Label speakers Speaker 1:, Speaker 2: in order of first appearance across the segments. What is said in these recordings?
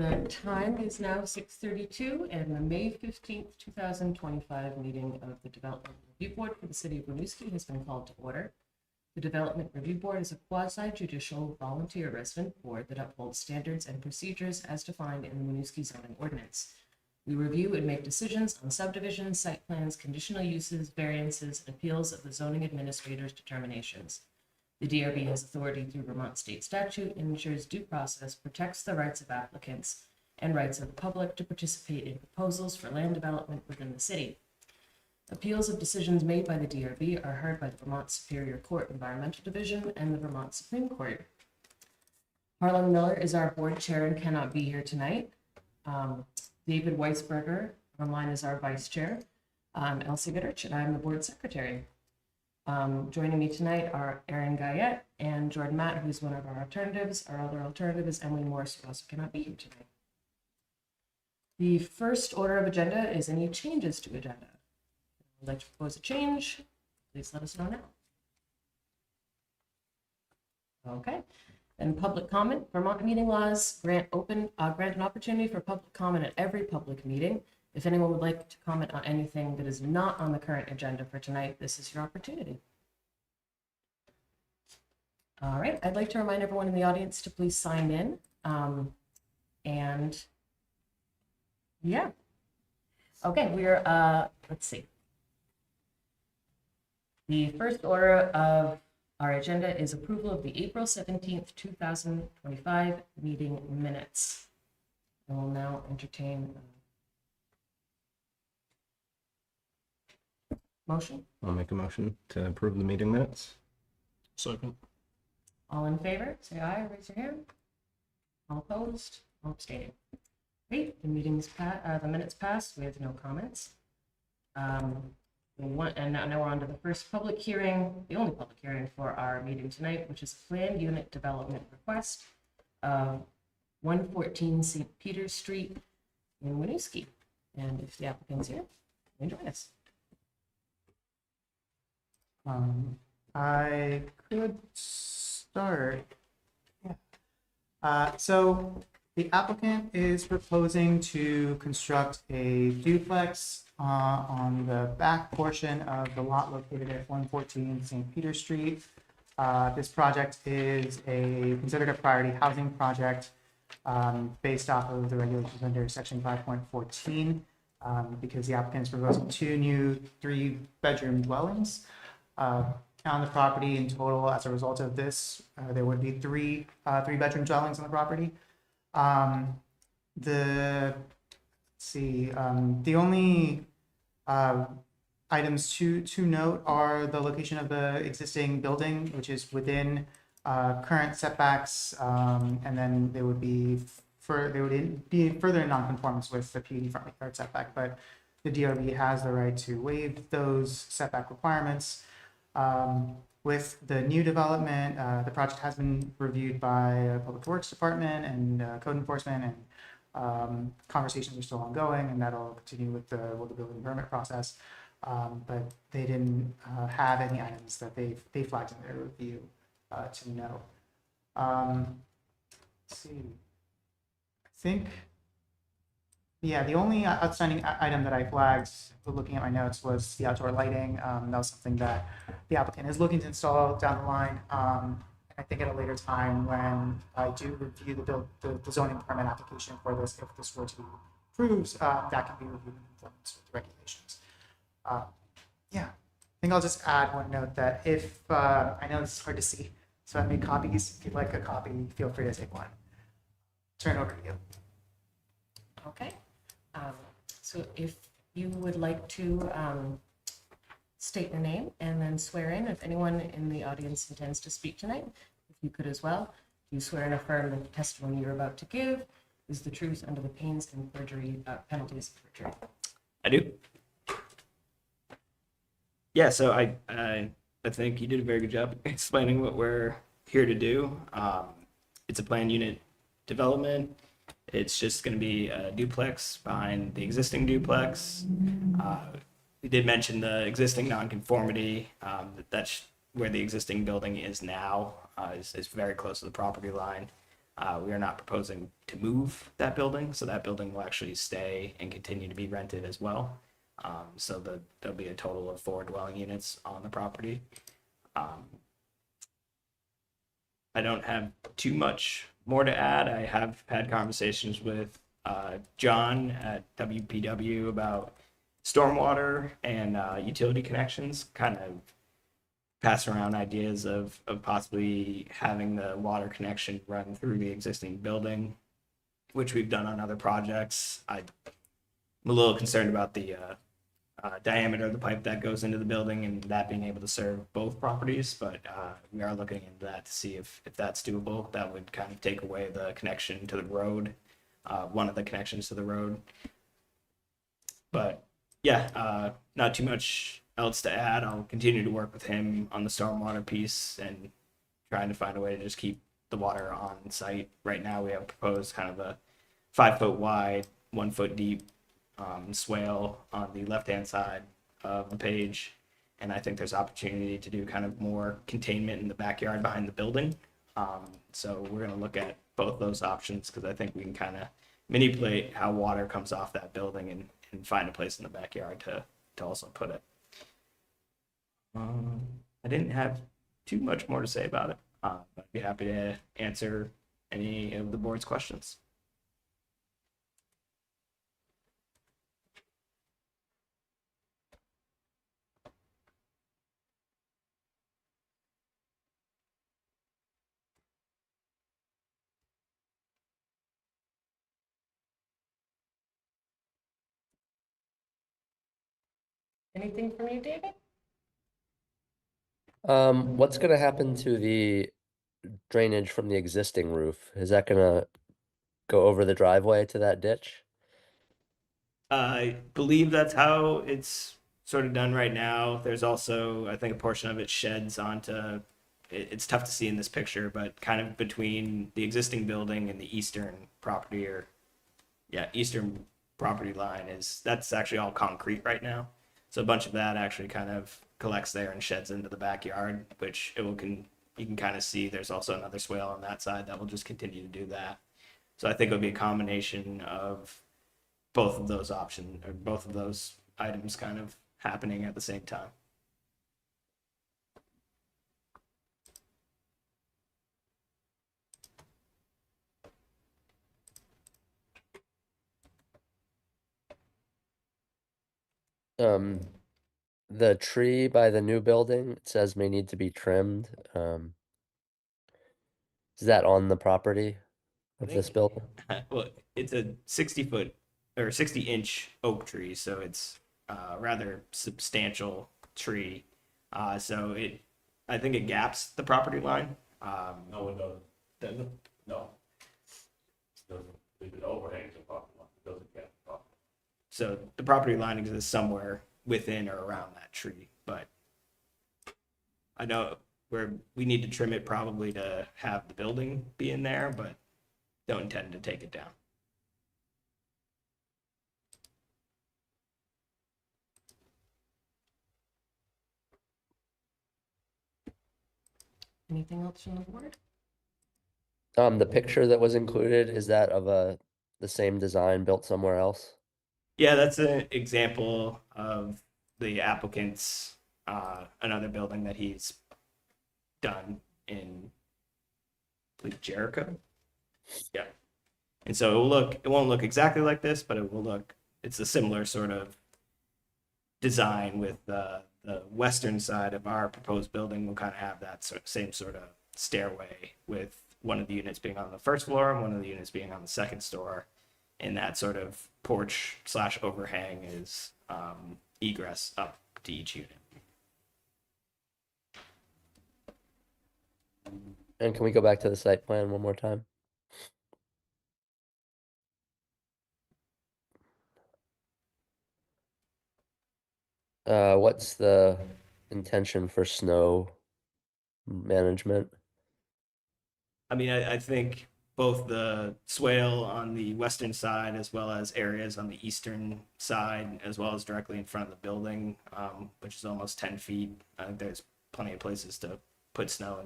Speaker 1: The time is now 6:32 and the May 15th, 2025 meeting of the Development Review Board for the City of Winooski has been called to order. The Development Review Board is a quasi-judicial volunteer resident board that upholds standards and procedures as defined in the Winooski zoning ordinance. We review and make decisions on subdivisions, site plans, conditional uses, variances, and appeals of the zoning administrator's determinations. The DRB has authority through Vermont state statute and ensures due process, protects the rights of applicants and rights of the public to participate in proposals for land development within the city. Appeals of decisions made by the DRB are heard by the Vermont Superior Court Environmental Division and the Vermont Supreme Court. Harlan Miller is our board chair and cannot be here tonight. David Weisberger online is our vice chair. Elsie Goodrich, and I'm the board secretary. Joining me tonight are Aaron Guyette and Jordan Matt, who's one of our alternatives. Our other alternative is Emily Morris, who also cannot be here tonight. The first order of agenda is any changes to agenda. If you'd like to propose a change, please let us know now. Okay. And public comment. Vermont meeting laws grant an opportunity for public comment at every public meeting. If anyone would like to comment on anything that is not on the current agenda for tonight, this is your opportunity. All right, I'd like to remind everyone in the audience to please sign in. And yeah. Okay, we're, let's see. The first order of our agenda is approval of the April 17th, 2025 meeting minutes. I will now entertain motion.
Speaker 2: I'll make a motion to approve the meeting minutes.
Speaker 3: Second.
Speaker 1: All in favor, say aye, raise your hand. All opposed, all abstaining. Great, the minutes passed, we have no comments. And now we're on to the first public hearing, the only public hearing for our meeting tonight, which is a planned unit development request of 114 St. Peter's Street in Winooski. And if the applicant's here, you can join us.
Speaker 4: I could start. Yeah. So the applicant is proposing to construct a duplex on the back portion of the lot located at 114 St. Peter Street. This project is considered a priority housing project based off of the regulations under section 5.14 because the applicant is proposing 2 new 3-bedroom dwellings on the property. In total, as a result of this, there would be 3 3-bedroom dwellings on the property. The only items to note are the location of the existing building, which is within current setbacks, and then they would be further in non-conformance with the PUD front yard setback. But the DRB has the right to waive those setback requirements. With the new development, the project has been reviewed by Public Works Department and Code Enforcement, and conversations are still ongoing, and that'll continue with the building permit process. But they didn't have any items that they flagged in their review to know. Let's see. I think, yeah, the only outstanding item that I flagged looking at my notes was the outdoor lighting. That was something that the applicant is looking to install down the line. I think at a later time when I do review the zoning permit application for this, if this were to be approved, that can be reviewed in accordance with the regulations. Yeah, I think I'll just add one note that if, I know this is hard to see, so I made copies. If you'd like a copy, feel free to take one. Turn it over to you.
Speaker 1: Okay. So if you would like to state your name and then swear in, if anyone in the audience intends to speak tonight, if you could as well, do you swear and affirm that the testimony you're about to give is the truth under the pains and penalties of perjury?
Speaker 3: I do. Yeah, so I think you did a very good job explaining what we're here to do. It's a planned unit development. It's just going to be a duplex behind the existing duplex. We did mention the existing nonconformity. That's where the existing building is now. Is very close to the property line. We are not proposing to move that building, so that building will actually stay and continue to be rented as well. There'll be a total of 4 dwelling units on the property. I don't have too much more to add. I have had conversations with John at WPW about stormwater and utility connections, kind of pass around ideas of possibly having the water connection run through the existing building, which we've done on other projects. I'm a little concerned about the diameter of the pipe that goes into the building and that being able to serve both properties, but we are looking into that to see if that's doable. That would kind of take away the connection to the road, one of the connections to the road. But yeah, not too much else to add. I'll continue to work with him on the stormwater piece and trying to find a way to just keep the water on site. Right now, we have proposed kind of a 5-foot wide, 1-foot deep swale on the left-hand side of the page. And I think there's opportunity to do kind of more containment in the backyard behind the building. So we're going to look at both those options because I think we can kind of manipulate how water comes off that building and find a place in the backyard to also put it. I didn't have too much more to say about it. But I'd be happy to answer any of the board's questions.
Speaker 1: Anything from you, David?
Speaker 5: What's gonna happen to the drainage from the existing roof? Is that gonna go over the driveway to that ditch?
Speaker 3: I believe that's how it's sort of done right now. There's also, I think, a portion of it sheds onto. It's tough to see in this picture, but kind of between the existing building and the eastern property, or yeah, eastern property line that's actually all concrete right now. So a bunch of that actually kind of collects there and sheds into the backyard, which you can kind of see. There's also another swale on that side that will just continue to do that. So I think it'll be a combination of both of those options or both of those items kind of happening at the same time.
Speaker 5: Um, the tree by the new building, it says may need to be trimmed. Is that on the property of this building?
Speaker 3: Well, it's a 60-foot or 60-inch oak tree, so it's a rather substantial tree. I think it gaps the property line.
Speaker 6: No, it doesn't.
Speaker 3: Doesn't?
Speaker 6: No. It doesn't. If it overhangs the property line, it doesn't get the property.
Speaker 3: So the property line exists somewhere within or around that tree, but I know we need to trim it probably to have the building be in there, but don't intend to take it down.
Speaker 1: Anything else from the board?
Speaker 5: The picture that was included, is that of the same design built somewhere else?
Speaker 3: Yeah, that's an example of the applicant's another building that he's done in, I believe, Jericho. Yeah, and so it won't look exactly like this, but it's a similar sort of design with the western side of our proposed building will kind of have that same sort of stairway with one of the units being on the first floor and one of the units being on the second floor. And that sort of porch / overhang is egress up to each unit.
Speaker 5: And can we go back to the site plan one more time? What's the intention for snow management?
Speaker 3: I mean, I think both the swale on the western side as well as areas on the eastern side, as well as directly in front of the building, which is almost 10 feet. I think there's plenty of places to put snow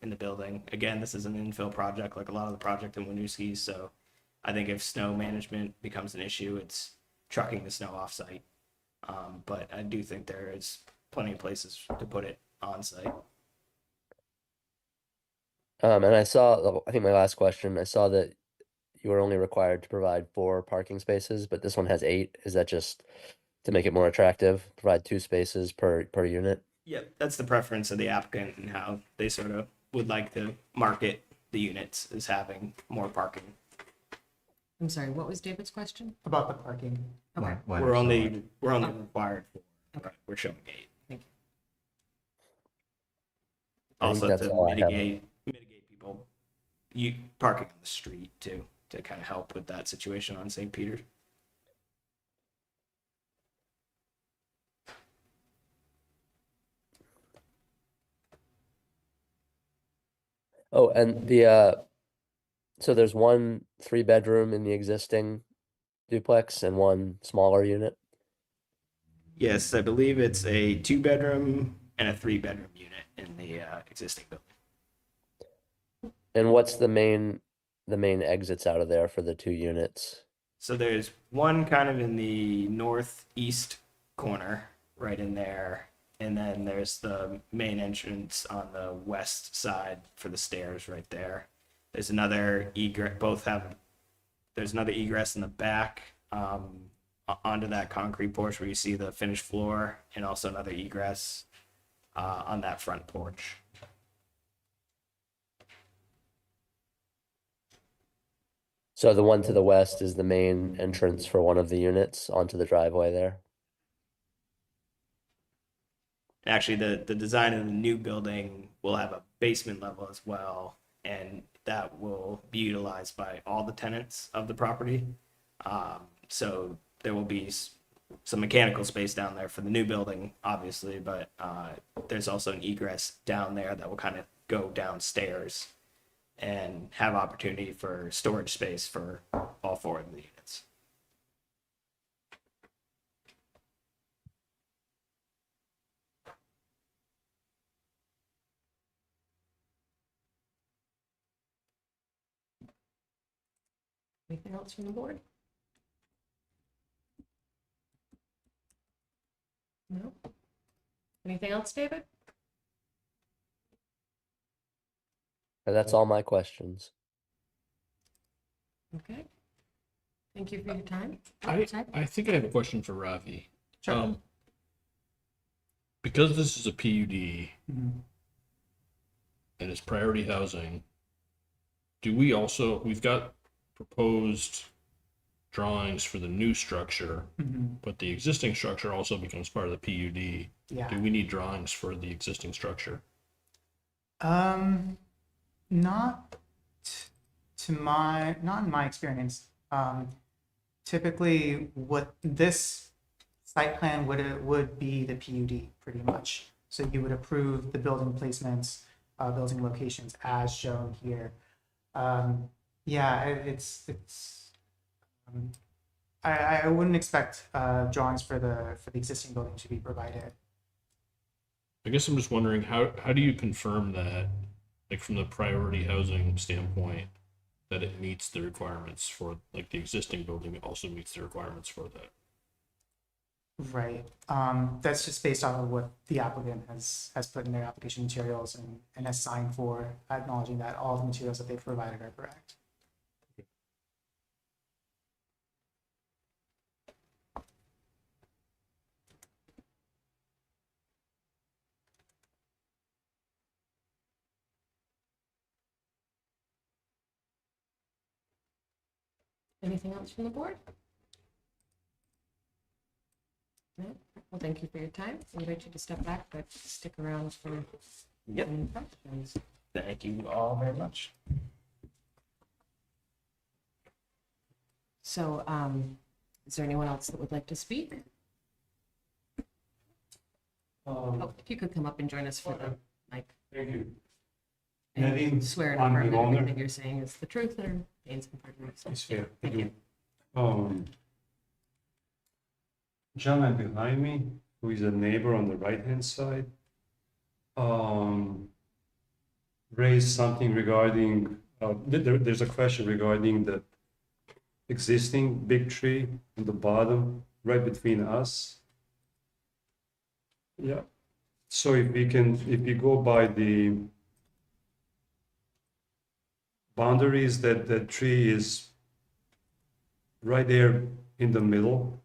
Speaker 3: in the building. Again, this is an infill project like a lot of the project in Winooski, so I think if snow management becomes an issue, it's trucking the snow off site. But I do think there is plenty of places to put it on site.
Speaker 5: And I saw, I think my last question, I saw that you were only required to provide 4 parking spaces, but this one has 8. Is that just to make it more attractive? Provide 2 spaces per unit?
Speaker 3: Yep, that's the preference of the applicant and how they sort of would like to market the units as having more parking.
Speaker 1: I'm sorry, what was David's question?
Speaker 4: About the parking.
Speaker 1: Okay.
Speaker 3: We're only required 4.
Speaker 1: Okay.
Speaker 3: We're showing 8.
Speaker 1: Thank you.
Speaker 5: I think
Speaker 3: Also
Speaker 5: that's
Speaker 3: to
Speaker 5: all I have.
Speaker 3: mitigate people parking on the street too, to kind of help with that situation on St. Peter's.
Speaker 5: Oh, and so there's one 3-bedroom in the existing duplex and one smaller unit?
Speaker 3: Yes, I believe it's a 2-bedroom and a 3-bedroom unit in the existing building.
Speaker 5: And what's the main exits out of there for the 2 units?
Speaker 3: So there's one kind of in the northeast corner, right in there, and then there's the main entrance on the west side for the stairs right there. There's another egress. There's another egress in the back onto that concrete porch where you see the finished floor, and also another egress on that front porch.
Speaker 5: So the one to the west is the main entrance for one of the units onto the driveway there?
Speaker 3: Actually, the design of the new building will have a basement level as well, and that will be utilized by all the tenants of the property. So there will be some mechanical space down there for the new building, obviously, but there's also an egress down there that will kind of go downstairs and have opportunity for storage space for all 4 of the units.
Speaker 1: Anything else from the board? No? Anything else, David?
Speaker 5: And that's all my questions.
Speaker 1: Okay. Thank you for your time.
Speaker 7: I think I have a question for Ravi.
Speaker 4: Sure.
Speaker 7: Because this is a PUD
Speaker 4: Mhm.
Speaker 7: and it's priority housing, we've got proposed drawings for the new structure,
Speaker 4: Mhm.
Speaker 7: but the existing structure also becomes part of the PUD.
Speaker 4: Yeah.
Speaker 7: Do we need drawings for the existing structure?
Speaker 4: Not not in my experience. Typically what this site plan would be the PUD pretty much. So you would approve the building placements, building locations as shown here. Yeah, I wouldn't expect drawings for the existing building to be provided.
Speaker 7: I guess I'm just wondering how do you confirm that, like from the priority housing standpoint, that it meets the requirements for like the existing building also meets the requirements for that?
Speaker 4: Right. That's just based off of what the applicant has put in their application materials and has signed for, acknowledging that all the materials that they've provided are correct.
Speaker 1: Anything else from the board? No? Well, thank you for your time. I invite you to step back, but stick around for
Speaker 3: Yep.
Speaker 1: any questions.
Speaker 3: Thank you all very much.
Speaker 1: So, is there anyone else that would like to speak? Oh, if you could come up and join us for the mic.
Speaker 6: Thank you.
Speaker 1: And
Speaker 6: Nadine,
Speaker 1: swear and
Speaker 6: I'm
Speaker 1: affirm
Speaker 6: the
Speaker 1: that
Speaker 6: owner.
Speaker 1: everything you're saying is the truth or pains and perjury. So,
Speaker 6: It's fair.
Speaker 1: Thank you.
Speaker 6: Gentleman behind me, who is a neighbor on the right-hand side,
Speaker 8: raise something regarding, there's a question regarding the existing big tree in the bottom, right between us. Yeah, so if we go by the boundaries, that the tree is right there in the middle.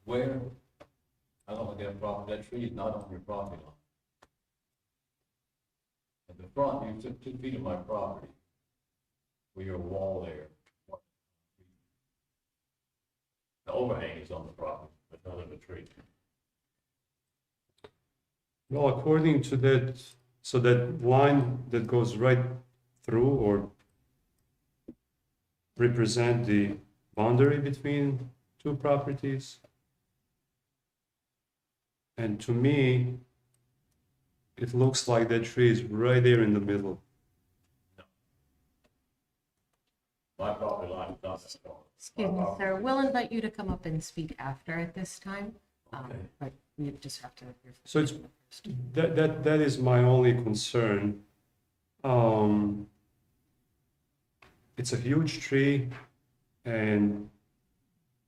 Speaker 6: Where, I don't get a problem, that tree is not on your property line. At the front, you took 2 feet of my property, with your wall there. The overhang is on the property, but not on the tree.
Speaker 8: Well, according to that, so that line that goes right through or represent the boundary between two properties. And to me, it looks like that tree is right there in the middle.
Speaker 6: My property line is not that far.
Speaker 1: Excuse me, sir, we'll invite you to come up and speak after at this time.
Speaker 8: Okay.
Speaker 1: But we just have to.
Speaker 8: So it's, that is my only concern. It's a huge tree, and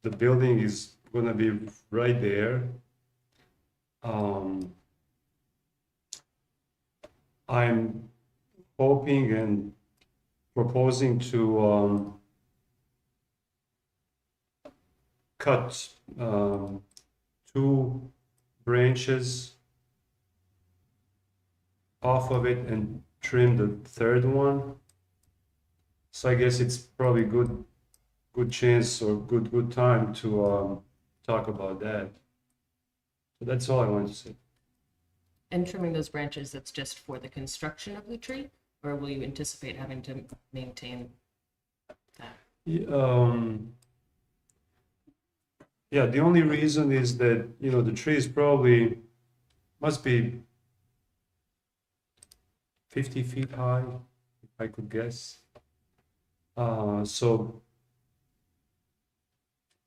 Speaker 8: the building is gonna be right there. I'm hoping and proposing to cut 2 branches off of it and trim the third one. So I guess it's probably good chance or good time to talk about that. So that's all I wanted to say.
Speaker 1: And trimming those branches, that's just for the construction of the tree, or will you anticipate having to maintain that?
Speaker 8: Yeah, the only reason is that, the tree is probably, must be 50 feet high, if I could guess. So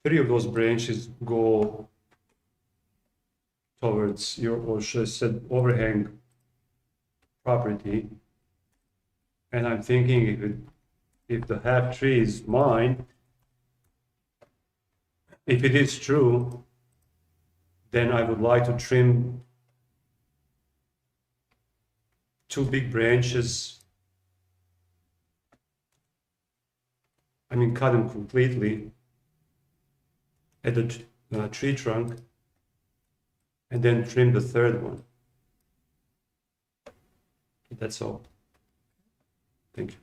Speaker 8: 3 of those branches go towards your, or should I say, overhang property. And I'm thinking if the half tree is mine, if it is true, then I would like to trim 2 big branches. I mean, cut them completely at the tree trunk, and then trim the third one. That's all. Thank you.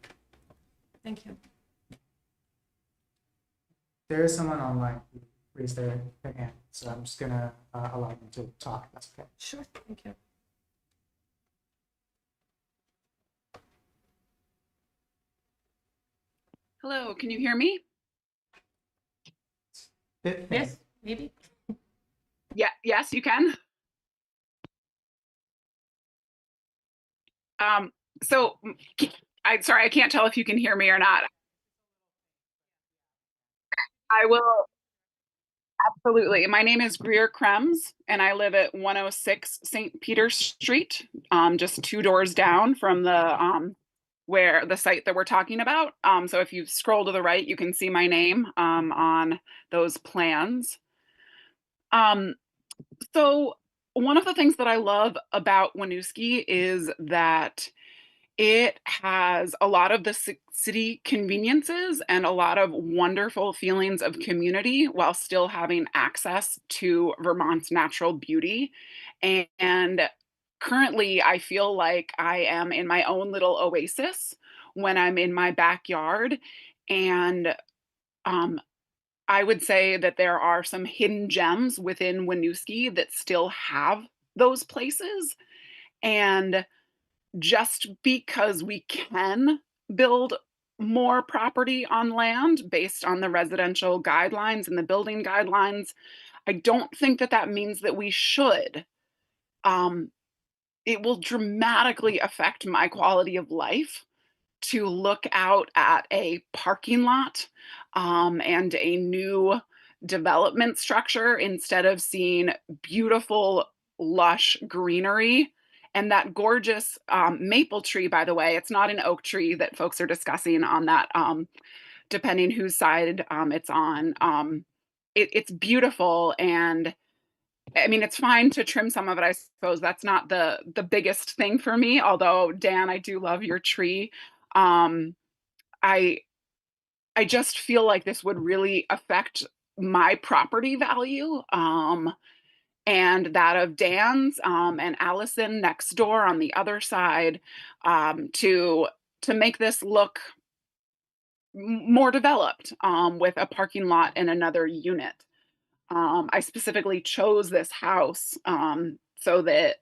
Speaker 1: Thank you.
Speaker 4: There is someone online who raised their hand, so I'm just gonna allow them to talk. That's okay.
Speaker 1: Sure, thank you.
Speaker 9: Hello, can you hear me?
Speaker 4: Bit faint.
Speaker 1: Yes, maybe?
Speaker 9: Yeah, yes, you can. So I'm sorry, I can't tell if you can hear me or not. I will. Absolutely. My name is Greer Krems, and I live at 106 St. Peter Street, just 2 doors down from the where the site that we're talking about. So if you scroll to the right, you can see my name on those plans. So one of the things that I love about Winooski is that it has a lot of the city conveniences and a lot of wonderful feelings of community while still having access to Vermont's natural beauty. And currently, I feel like I am in my own little oasis when I'm in my backyard. And I would say that there are some hidden gems within Winooski that still have those places. And just because we can build more property on land based on the residential guidelines and the building guidelines, I don't think that that means that we should. It will dramatically affect my quality of life to look out at a parking lot and a new development structure instead of seeing beautiful lush greenery. And that gorgeous maple tree, by the way, it's not an oak tree that folks are discussing on that, depending whose side it's on. It's beautiful, and I mean, it's fine to trim some of it, I suppose. That's not the biggest thing for me. Although, Dan, I do love your tree. Um, I I just feel like this would really affect my property value, and that of Dan's, and Allison next door on the other side, to make this look more developed, with a parking lot and another unit. I specifically chose this house so that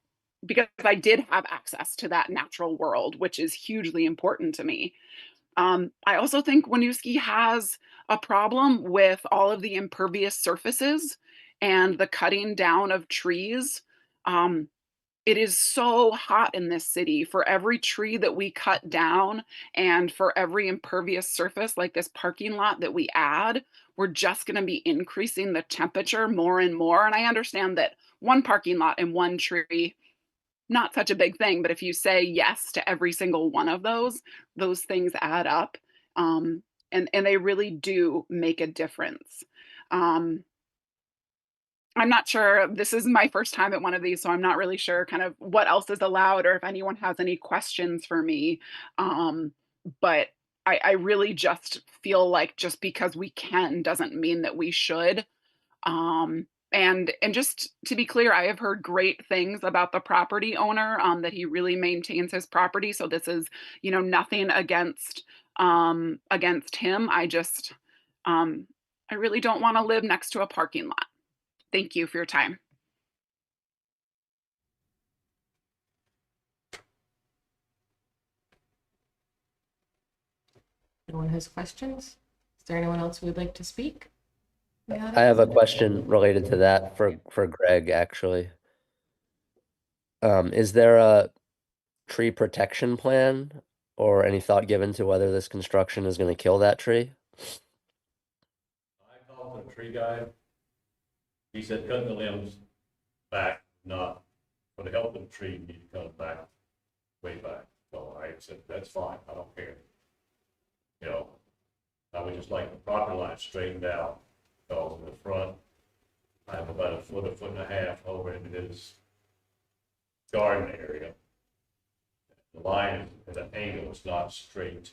Speaker 9: because I did have access to that natural world, which is hugely important to me. I also think Winooski has a problem with all of the impervious surfaces and the cutting down of trees. Um, it is so hot in this city. For every tree that we cut down and for every impervious surface like this parking lot that we add, we're just going to be increasing the temperature more and more. And I understand that one parking lot and one tree, not such a big thing, but if you say yes to every single one of those things add up. And they really do make a difference. Um, I'm not sure. This is my first time at one of these, so I'm not really sure kind of what else is allowed or if anyone has any questions for me. Um, but I really just feel like just because we can doesn't mean that we should. And just to be clear, I have heard great things about the property owner, that he really maintains his property. So this is, nothing against him. Um, I really don't want to live next to a parking lot. Thank you for your time.
Speaker 1: Anyone has questions? Is there anyone else who would like to speak?
Speaker 5: I have a question related to that for Greg, actually. Is there a tree protection plan or any thought given to whether this construction is going to kill that tree?
Speaker 6: I called the tree guy. He said cutting the limbs back, not for the help of the tree, you need to cut it back, way back. So I said, that's fine, I don't care. I would just like the property line straightened out, because in the front, I have about a foot and a half over into this garden area. The line is at an angle, it's not straight.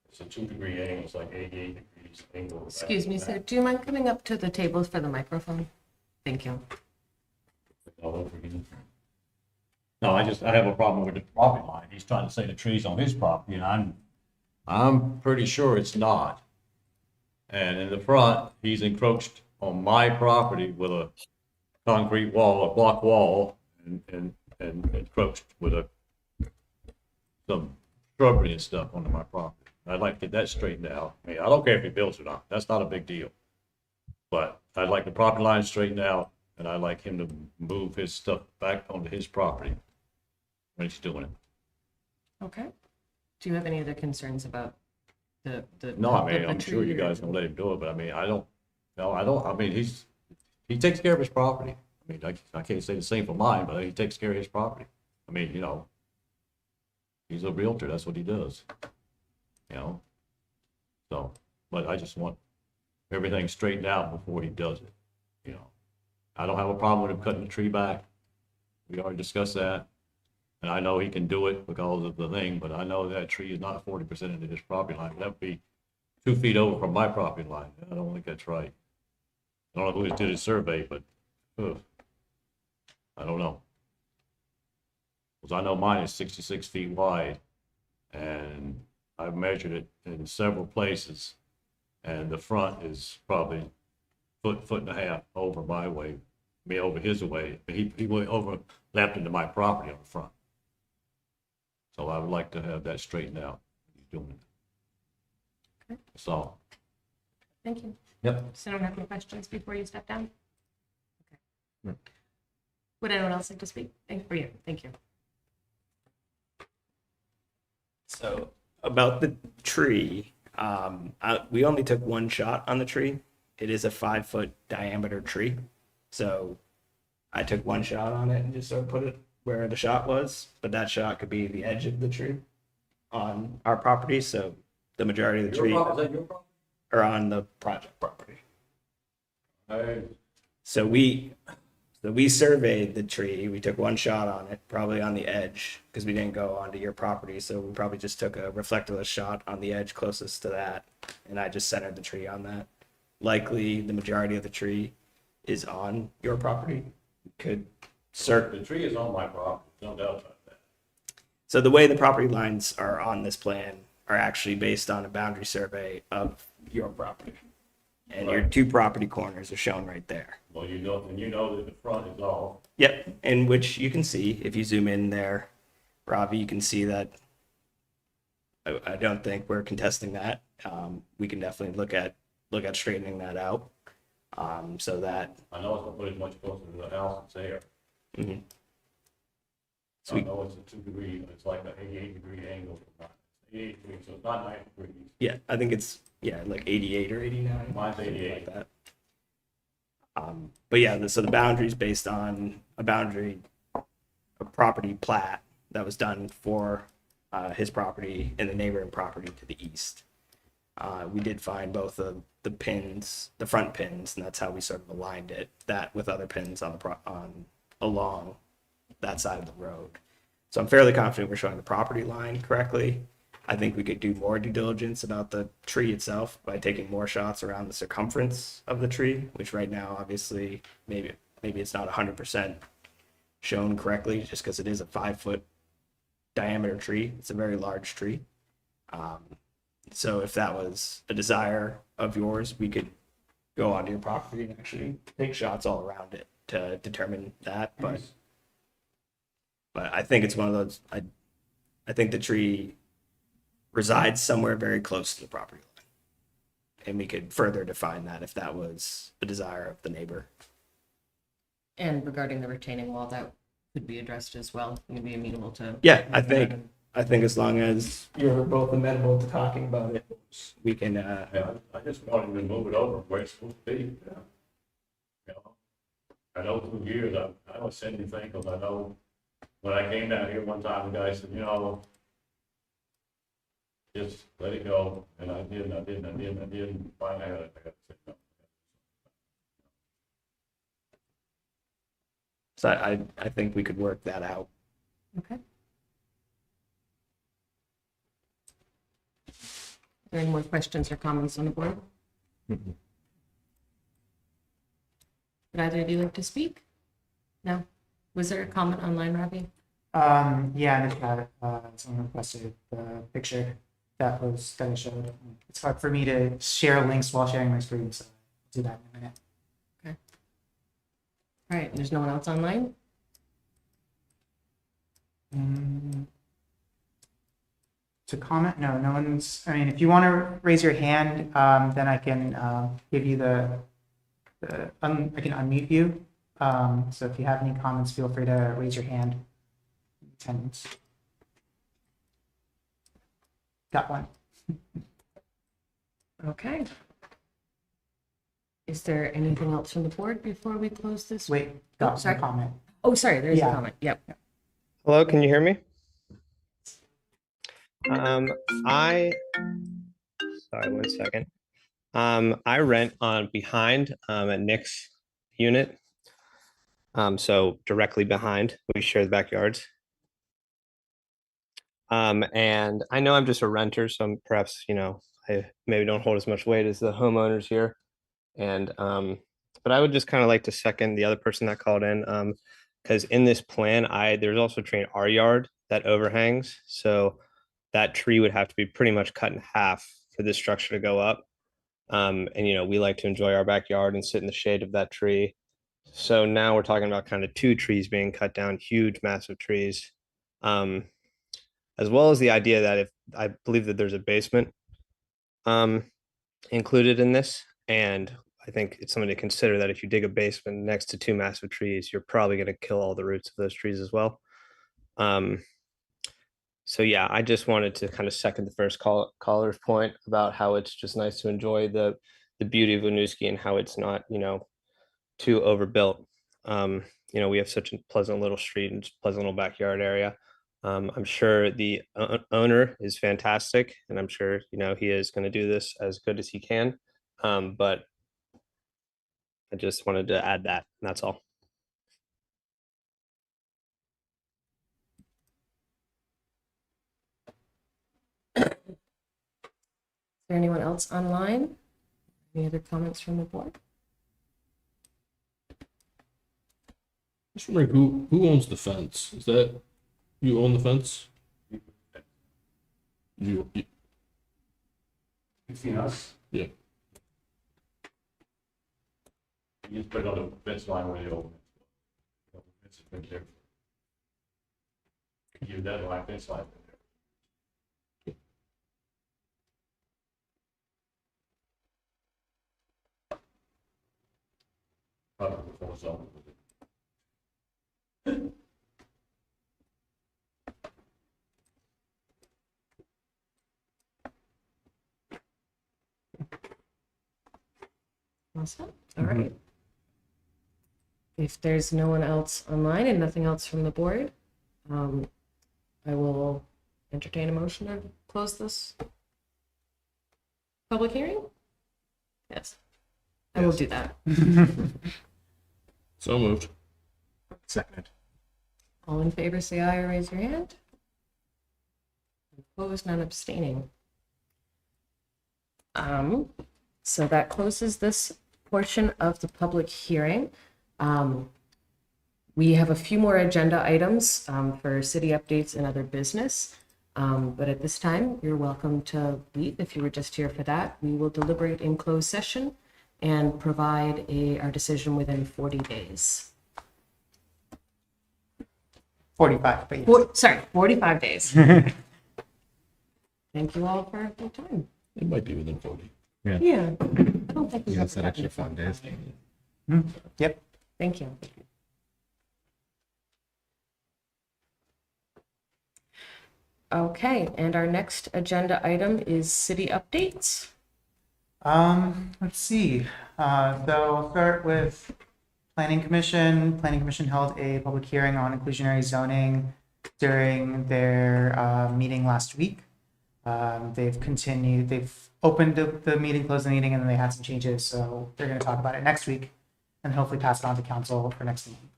Speaker 6: It's a 2-degree angle, it's like 88 degrees angle.
Speaker 1: Excuse me, sir. Do you mind coming up to the table for the microphone? Thank you.
Speaker 6: No, I have a problem with the property line. He's trying to say the tree's on his property, and I'm pretty sure it's not. And in the front, he's encroached on my property with a concrete wall, a block wall, and encroached with some shrubbery and stuff onto my property. I'd like to get that straightened out. I mean, I don't care if he builds or not. That's not a big deal. But I'd like the property line straightened out, and I'd like him to move his stuff back onto his property when he's doing it.
Speaker 1: Okay. Do you have any other concerns about the
Speaker 6: No, I mean,
Speaker 1: the
Speaker 6: I'm sure
Speaker 1: tree
Speaker 6: you
Speaker 1: or-
Speaker 6: guys gonna let him do it, but I mean, I mean, he takes care of his property. I mean, I can't say the same for mine, but he takes care of his property. I mean, he's a realtor, that's what he does. So, but I just want everything straightened out before he does it, I don't have a problem with him cutting the tree back. We already discussed that. And I know he can do it because of the thing, but I know that tree is not 40% into his property line. That would be 2 feet over from my property line. I don't think that's right. I don't know who did his survey, but I don't know. Because I know mine is 66 feet wide, and I've measured it in several places, and the front is probably foot and a half over my way, over his way. He went overlapped into my property on the front. So I would like to have that straightened out. He's doing it.
Speaker 1: Okay.
Speaker 6: That's all.
Speaker 1: Thank you.
Speaker 6: Yep.
Speaker 1: Does anyone have any questions before you step down? Okay.
Speaker 2: No.
Speaker 1: Would anyone else like to speak? Thank you. Thank you.
Speaker 3: So about the tree, we only took one shot on the tree. It is a 5-foot diameter tree. So I took one shot on it and just sort of put it where the shot was, but that shot could be the edge of the tree on our property. So the majority of the tree are on the project property. So we surveyed the tree. We took one shot on it, probably on the edge, because we didn't go onto your property. So we probably just took a reflectorless shot on the edge closest to that, and I just centered the tree on that. Likely, the majority of the tree is on your property. Could
Speaker 6: The tree is on my property, no doubt about that.
Speaker 3: So the way the property lines are on this plan are actually based on a boundary survey of your property. And your
Speaker 6: Right.
Speaker 3: two property corners are shown right there.
Speaker 6: Well, you know that the front is off.
Speaker 3: Yep, and which you can see if you zoom in there, Ravi, you can see that I don't think we're contesting that. We can definitely look at straightening that out. So that
Speaker 6: I know it's gonna put it much closer to the house that's there.
Speaker 3: mhm.
Speaker 6: I know it's a 2 degree, it's like an 88-degree angle. 88 degrees, so it's not 90 degrees.
Speaker 3: Yeah, I think it's like 88 or 89.
Speaker 6: Mine's
Speaker 3: something
Speaker 6: 88.
Speaker 3: Like that. But yeah, so the boundary is based on a property plat that was done for his property and the neighboring property to the east. We did find both of the pins, the front pins, and that's how we sort of aligned it. That with other pins on along that side of the road. So I'm fairly confident we're showing the property line correctly. I think we could do more due diligence about the tree itself by taking more shots around the circumference of the tree, which right now, obviously, maybe it's not 100% shown correctly just because it is a 5-foot diameter tree. It's a very large tree. So if that was a desire of yours, we could go onto your property and actually take shots all around it to determine that. But I think it's one of those, I think the tree resides somewhere very close to the property line. And we could further define that if that was the desire of the neighbor.
Speaker 1: And regarding the retaining wall, that could be addressed as well. You'd be amenable to.
Speaker 3: Yeah, I think as long as you're both amenable to talking about it, we can,
Speaker 6: Yeah, I just wanted to move it over where it's supposed to be. Yeah. You know, I know through years, I don't say anything, because I know when I came down here one time, the guy said, just let it go, and I did, and finally I got to say no.
Speaker 3: so I think we could work that out.
Speaker 1: Okay. Are there any more questions or comments on the board?
Speaker 2: Mhm.
Speaker 1: Would either of you like to speak? No? Was there a comment online, Ravi?
Speaker 4: Yeah, in the chat, someone requested the picture that I showed. It's hard for me to share links while sharing my screen, so I'll do that in a minute.
Speaker 1: All right, there's no one else online?
Speaker 4: To comment? No, no one's, I mean, if you want to raise your hand, then I can give you I can unmute you. So if you have any comments, feel free to raise your hand. Attendance. Got one.
Speaker 1: Okay. Is there anything else from the board before we close this?
Speaker 4: Wait, got one
Speaker 1: sorry.
Speaker 4: comment.
Speaker 1: Oh, sorry, there's a
Speaker 4: Yeah.
Speaker 1: comment. Yep.
Speaker 10: Hello, can you hear me? I sorry, 1 second. I rent on behind at Nick's unit. So directly behind, we share the backyards. And I know I'm just a renter, so I'm perhaps, I maybe don't hold as much weight as the homeowners here. And but I would just kind of like to second the other person that called in. Because in this plan, there's also a tree in our yard that overhangs. So that tree would have to be pretty much cut in half for this structure to go up. And we like to enjoy our backyard and sit in the shade of that tree. So now we're talking about kind of 2 trees being cut down, huge, massive trees. As well as the idea that if I believe that there's a basement included in this, and I think it's something to consider that if you dig a basement next to 2 massive trees, you're probably going to kill all the roots of those trees as well. So yeah, I just wanted to kind of second the first caller's point about how it's just nice to enjoy the beauty of Winooski and how it's not, too overbuilt. we have such a pleasant little street and just pleasant little backyard area. I'm sure the owner is fantastic, and I'm sure he is going to do this as good as he can. But I just wanted to add that. And that's all.
Speaker 1: Is there anyone else online? Any other comments from the board?
Speaker 7: Just wondering who owns the fence? Is that you own the fence? You
Speaker 8: Between us.
Speaker 7: yeah.
Speaker 6: You just put it on the fence line where the old fence has been there. You that line, fence line. Probably before zoning was it.
Speaker 1: Awesome. All right. If there's no one else online and nothing else from the board, I will entertain a motion to close this public hearing. Yes, I will do that.
Speaker 7: So moved.
Speaker 2: Second.
Speaker 1: All in favor, say aye or raise your hand. Opposed, none abstaining. So that closes this portion of the public hearing. We have a few more agenda items for city updates and other business. But at this time, you're welcome to leave if you were just here for that. We will deliberate in closed session and provide our decision within 40 days.
Speaker 4: 45, but yes.
Speaker 1: 45 days. Thank you all for your time.
Speaker 7: It might be within 40.
Speaker 1: Yeah. I don't think we
Speaker 2: You
Speaker 1: have
Speaker 2: got that extra 5 days.
Speaker 4: Yep.
Speaker 1: Thank you. Okay, and our next agenda item is city updates.
Speaker 4: Let's see. So I'll start with Planning Commission. Planning Commission held a public hearing on inclusionary zoning during their meeting last week. They've opened the meeting, closed the meeting, and then they had some changes. So they're going to talk about it next week and hopefully pass it on to council for next meeting.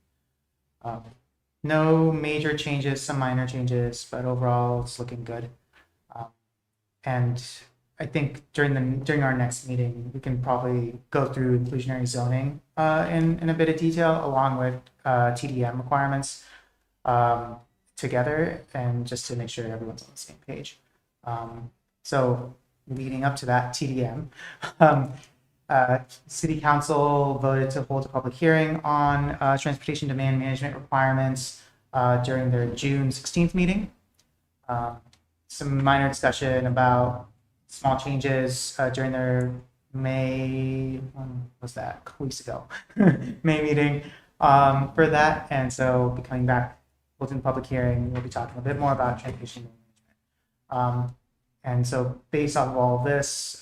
Speaker 4: No major changes, some minor changes, but overall it's looking good. And I think during our next meeting, we can probably go through inclusionary zoning in a bit of detail, along with TDM requirements together, and just to make sure everyone's on the same page. So leading up to that TDM, City Council voted to hold a public hearing on transportation demand management requirements during their June 16th meeting. Some minor discussion about small changes during their May, when was that? A couple weeks ago, May meeting for that. And so we'll be coming back, holding a public hearing. We'll be talking a bit more about transportation management. And so based off of all of this,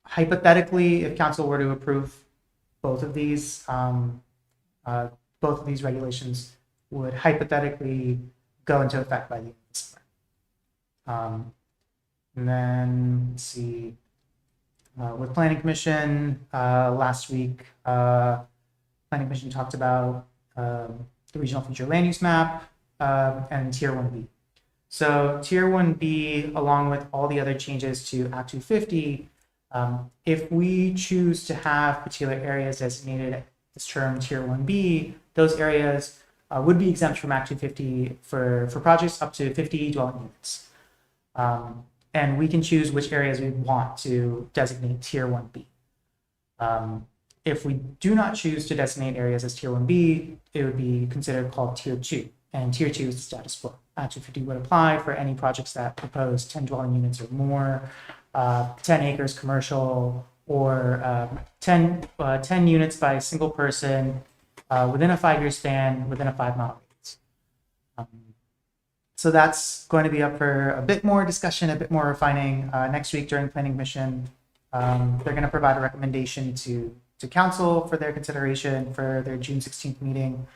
Speaker 4: hypothetically, if council were to approve both of these regulations would hypothetically go into effect by the end of the summer. And then let's see, with Planning Commission last week, Planning Commission talked about the regional future land use map and Tier 1B. So Tier 1B, along with all the other changes to Act 250, if we choose to have particular areas designated as term Tier 1B, those areas would be exempt from Act 250 for projects up to 50 dwelling units. And we can choose which areas we want to designate Tier 1B. If we do not choose to designate areas as Tier 1B, it would be considered called Tier 2. And Tier 2 is the status quo. Act 250 would apply for any projects that propose 10 dwelling units or more, 10 acres commercial, or 10 units by a single person within a 5-year span, within a 5-mile radius. So that's going to be up for a bit more discussion, a bit more refining next week during Planning Commission. They're going to provide a recommendation to to council for their consideration for their June 16th meeting.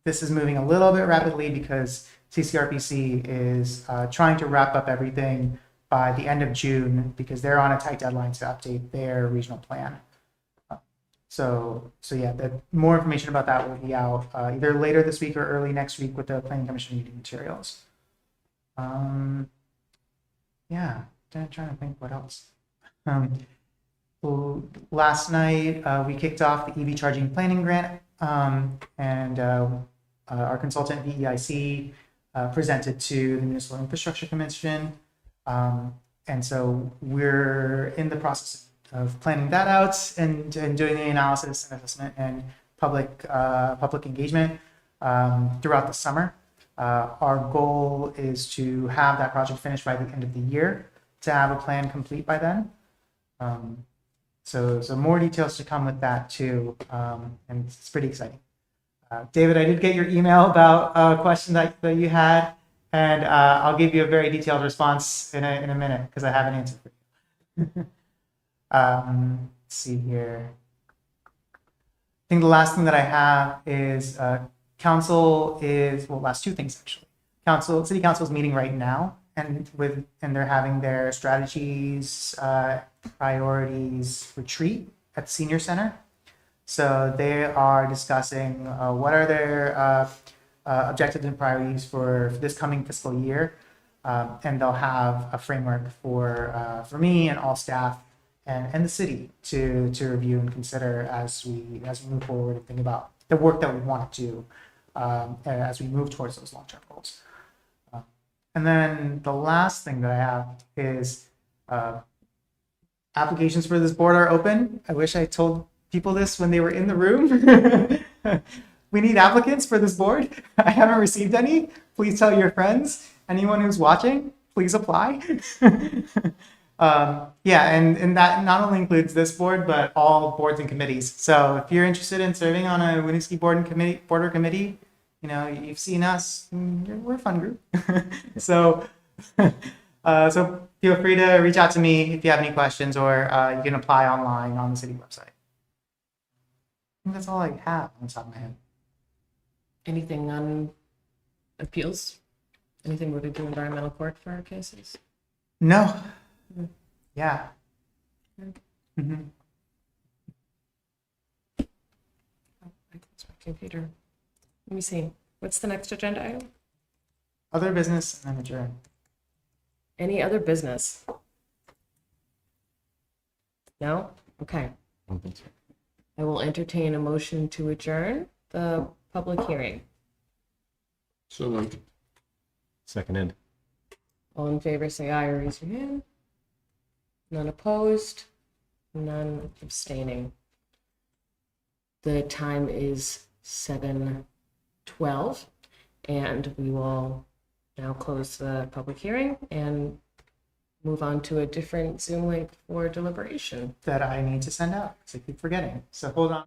Speaker 4: This is moving a little bit rapidly because CCRPC is trying to wrap up everything by the end of June because they're on a tight deadline to update their regional plan. So yeah, more information about that will be out either later this week or early next week with the Planning Commission meeting materials. Yeah, I'm trying to think what else. Well, last night we kicked off the EV charging planning grant, and our consultant VEIC presented to the Municipal Infrastructure Commission, and so we're in the process of planning that out and doing the analysis and assessment and public engagement throughout the summer. Our goal is to have that project finished by the end of the year, to have a plan complete by then. So more details to come with that too, and it's pretty exciting. David, I did get your email about a question that you had, and I'll give you a very detailed response in a minute because I have an answer for you. Let's see here. I think the last thing that I have is council is, well, last two things actually. City council is meeting right now, and they're having their strategies, priorities retreat at the senior center. So they are discussing what are their objectives and priorities for this coming fiscal year, and they'll have a framework for me and all staff and the city to review and consider as we move forward and think about the work that we want to do as we move towards those long-term goals. And then the last thing that I have is applications for this board are open. I wish I told people this when they were in the room. We need applicants for this board. I haven't received any. Please tell your friends. Anyone who's watching, please apply. Yeah, and that not only includes this board, but all boards and committees. So if you're interested in serving on a Winooski board or committee, you know, you've seen us, we're a fun group. So feel free to reach out to me if you have any questions, or you can apply online on the city website. I think that's all I have on the top of my head.
Speaker 1: Anything on appeals? Anything moving to environmental court for our cases?
Speaker 4: No. Yeah. Mm-hmm.
Speaker 1: I close my computer. Let me see. What's the next agenda item?
Speaker 4: Other business and then adjourn.
Speaker 1: Any other business? No? Okay. I will entertain a motion to adjourn the public hearing.
Speaker 7: So moved.
Speaker 2: Seconded.
Speaker 1: All in favor, say aye or raise your hand. None opposed, none abstaining. The time is 7:12, and we will now close the public hearing and move on to a different Zoom link for deliberation.
Speaker 4: That I need to send out because I keep forgetting. So hold on.